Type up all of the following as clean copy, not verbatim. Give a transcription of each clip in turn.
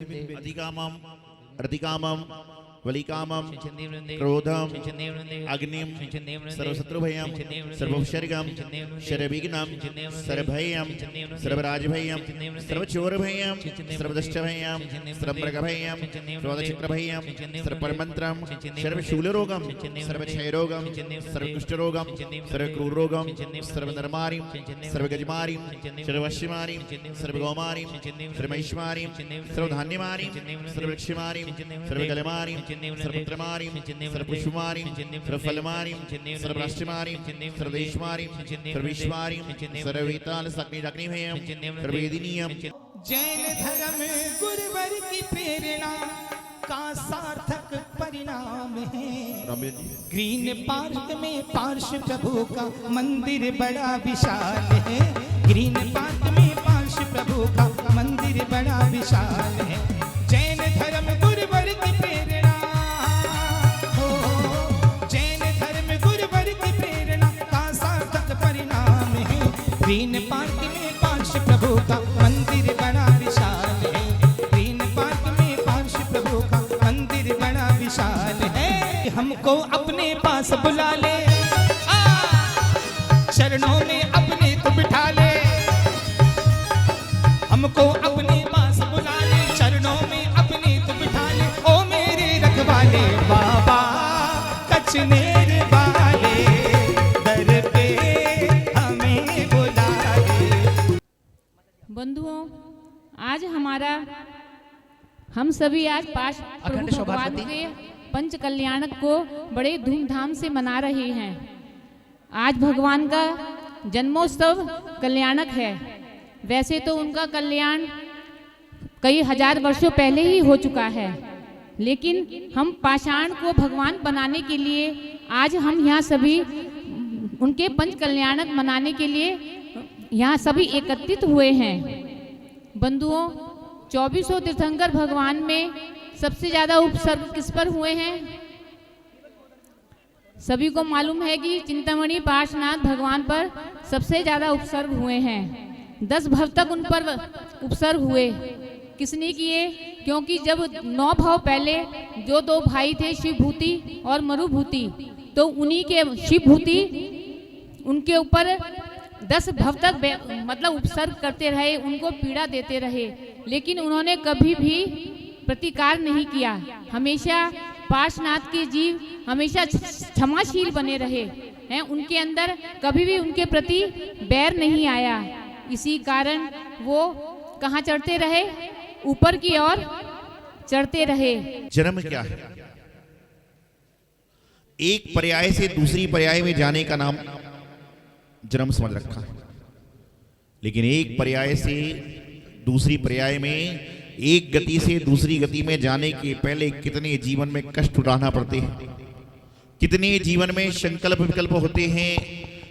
अधिकामं रतिकामं वलिकामं क्रोधं अग्निं सर्वशत्रुभयं सर्वोपसर्गं सर्वविघ्नं सर्वभयं सर्वराजभयं सर्वचोरभयं सर्वदष्टभयं सर्वमृगभयं सर्वचक्रभयं सर्वपरमन्त्रं सर्वशूलरोगं सर्वक्षयरोगं सर्वकुष्ठरोगं सर्वक्रूररोगं सर्वनरमारिं सर्वगजमारिं सर्ववश्यमारिं सर्वगौमारिं सर्वमैश्मारिं सर्वधान्यमारिं सर्ववृक्षमारिं सर्वगलमारिं सर्वपुत्रमारिं सर्वपुष्पमारिं सर्वफलमारिं सर्वराष्ट्रमारिं सर्वदेशमारिं सर्वेश्वरीं सर्ववेतालसग्निभयं सर्ववेदिनीयं। जैन धर्म गुरुवर की प्रेरणा का सार्थक परिणाम है। ग्रीन पार्क में पार्श प्रभु का मंदिर बड़ा विशाल है। ग्रीन पार्क में पार्श प्रभु का मंदिर बड़ा विशाल है। जैन धर्म गुरुवर की प्रेरणा हो, जैन धर्म गुरुवर की प्रेरणा का सार्थक परिणाम है। ग्रीन पार्क में पार्श प्रभु का मंदिर बड़ा विशाल है। ग्रीन पार्क में पार्श प्रभु का मंदिर बड़ा विशाल है। हमको अपने पास बुला ले, चरणों में अपने तू बिठा ले। हमको अपने पास बुला ले, चरणों में अपने तू बिठा ले। ओ मेरे रखवाले बाबा कचनेर वाले, दर पे हमें बुला ले। बंधुओं, आज हम सभी आज पाश प्रभु भगवान के पंच कल्याणक को बड़े धूमधाम से मना रहे हैं। आज भगवान का जन्मोत्सव कल्याणक है। वैसे तो उनका कल्याण कई हजार वर्षों पहले ही हो चुका है, लेकिन हम पाषाण को भगवान बनाने के लिए आज हम यहाँ सभी उनके पंच कल्याणक मनाने के लिए यहाँ सभी एकत्रित हुए हैं। बंधुओं, 2400 तीर्थंकर भगवान में सबसे ज्यादा उपसर्ग किस पर हुए हैं? सभी को मालूम है कि चिंतामणि पार्श्वनाथ भगवान पर सबसे ज्यादा उपसर्ग हुए हैं। 10 भव तक उन पर उपसर्ग हुए। किसने किए? क्योंकि जब 9 भव पहले जो 2 भाई थे, शिवभूति और मरुभूति, तो उन्हीं के शिवभूति उनके ऊपर 10 भव तक मतलब उपसर्ग करते रहे, उनको पीड़ा देते रहे, लेकिन उन्होंने कभी भी प्रतिकार नहीं किया। हमेशा पार्श्वनाथ के जीव हमेशा क्षमाशील बने रहे हैं। उनके अंदर कभी भी उनके प्रति बैर नहीं आया। इसी कारण वो कहाँ चढ़ते रहे? ऊपर की ओर चढ़ते रहे। जन्म क्या है? एक पर्याय से दूसरी पर्याय में जाने का नाम जन्म समझ रखा है, लेकिन एक पर्याय से दूसरी पर्याय में, एक गति से दूसरी गति में जाने के पहले कितने जीवन में कष्ट उठाना पड़ते हैं, कितने जीवन में संकल्प विकल्प होते हैं,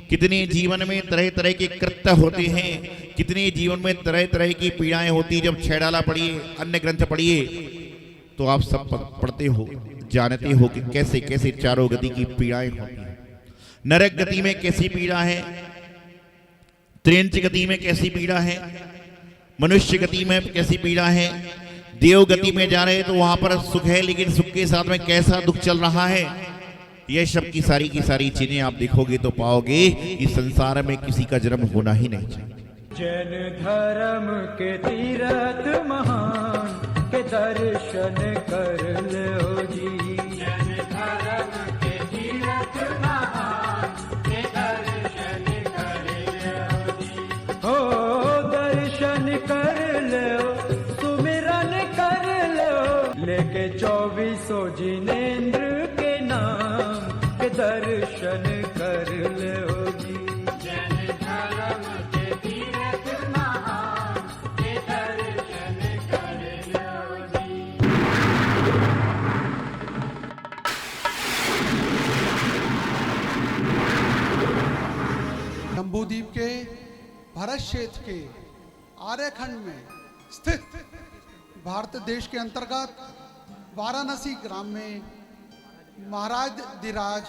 कितने जीवन में तरह तरह के कृत्य होते हैं, कितने जीवन में तरह तरह की पीड़ाएं होती। जब छेड़ाला पढ़िए, अन्य ग्रंथ पढ़िए, तो आप सब पढ़ते हो, जानते हो कि कैसे कैसे चारों गति की पीड़ाएं होती हैं। नरक गति में कैसी पीड़ा है, त्रिंच गति में कैसी पीड़ा है, मनुष्य गति में कैसी पीड़ा है, देव गति में जा रहे तो वहां पर सुख है, लेकिन सुख के साथ में कैसा दुख चल रहा है। यह सब की सारी चीजें आप देखोगे तो पाओगे इस संसार में किसी का जन्म होना ही नहीं चाहिए। जैन धर्म के तीरथ महान के दर्शन कर लो जी। जैन धर्म के तीरथ महान के दर्शन कर लो जी। हो दर्शन कर लो, सुमिरन कर लो, लेके 2400 जिनेंद्र के नाम के दर्शन कर लो जी। जैन धर्म के तीरथ महान के दर्शन कर लो जी। जम्बूद्वीप के भारत क्षेत्र के आर्यखंड में स्थित भारत देश के अंतर्गत वाराणसी ग्राम में महाराज धीराज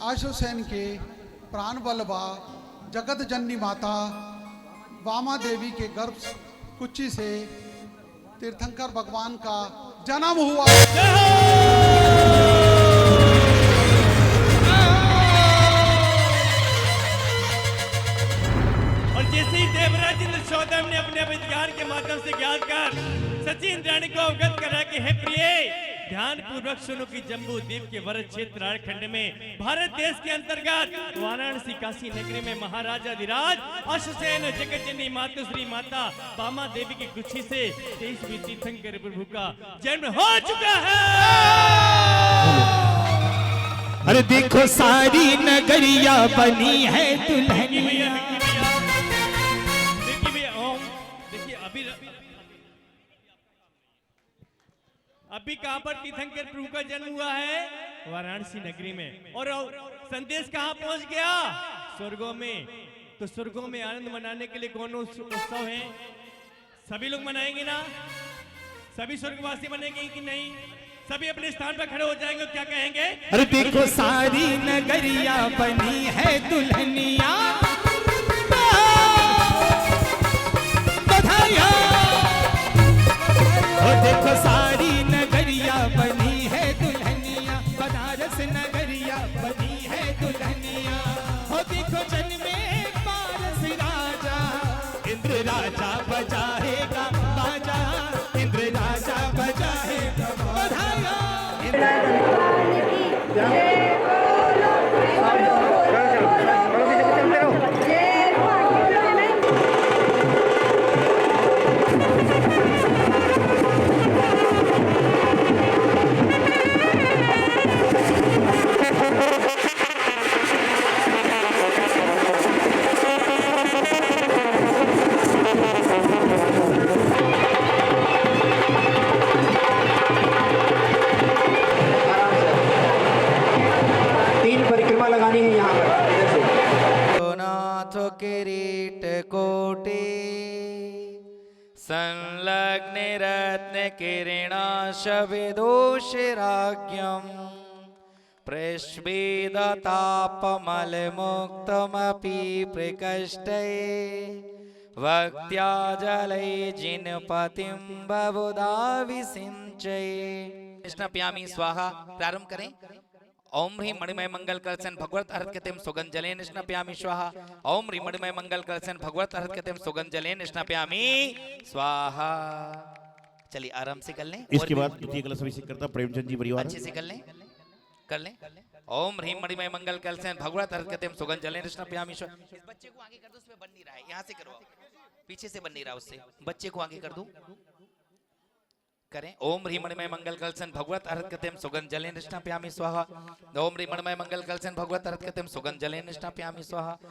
आशुसेन के प्राण बल्लभा जगत जननी माता वामा देवी के गर्भ कुच्ची से तीर्थंकर भगवान का जन्म हुआ। और जैसे ही देवराज इंद्र सौदम ने अपने विज्ञान के माध्यम से ज्ञान कर सचिन रानी को अवगत करा कि है प्रिय, ध्यान पूर्वक सुनो कि जम्बू द्वीप के वरद क्षेत्र खंड में भारत देश के अंतर्गत वाराणसी काशी नगरी में महाराजा धीराज अश्वसेन जगतजननी मातुश्री माता बामा देवी की कुक्षी से 23वीं तीर्थंकर प्रभु का जन्म हो चुका है। अरे देखो सारी नगरिया बनी है दुल्हनिया। अभी कहां पर तीर्थंकर प्रभु का जन्म हुआ है? वाराणसी नगरी में। और संदेश कहां पहुंच गया? स्वर्गों में। तो स्वर्गों में आनंद मनाने के लिए कौन उत्सव है? सभी लोग मनाएंगे ना? सभी स्वर्गवासी बनेंगे कि नहीं? सभी अपने स्थान पर खड़े हो जाएंगे, क्या कहेंगे? अरे देखो सारी नगरिया बनी है दुल्हनिया। बधाइयाँ। देखो सारी नगरिया बनी है दुल्हनिया, बनारस नगरिया बनी है दुल्हनिया। हो देखो जन्मे पारस राजा, इंद्र राजा बजाएगा बाजा, इंद्र राजा बजाएगा बधाइयाँ। किरीट कोटि संलग्न रत्न किरीणाशविदूषिराज्ञम् प्रस्फीदतापमलमुक्तमपि प्रकष्टे भक्त्या जलै जिनपतिं बहुधा विसिञ्चये। स्नापयामि स्वाहा। प्रारंभ करें। ओम ह्रीं मणिमय मंगल कलशन भगवत अर्घ्यतेम सुगंधजलेन स्नापयामि स्वाहा। ओम ह्रीं मणिमय मंगल कलशन भगवत अर्घ्यतेम सुगंधजलेन स्नापयामि स्वाहा। चलिए आराम से कर लें। इसके बाद द्वितीय कलश अभिषेक करता प्रेमचंद जी परिवार अच्छे से कर लें, कर लें। ओम ह्रीं मणिमय मंगल कलशन भगवत अर्घ्यतेम सुगंधजलेन स्नापयामि स्वाहा। इस बच्चे को आगे कर दो, उसमें बन नहीं रहा है, यहाँ से करो, पीछे से बन नहीं रहा, उससे बच्चे को आगे कर दो। करें। ओम ह्रीं मणिमय मंगल कलशन भगवत अर्घ्यतेम सुगंधजलेन स्नापयामि स्वाहा। ओम ह्रीं मणिमय मंगल कलशन भगवत अर्घ्यतेम सुगंधजलेन स्नापयामि स्वाहा।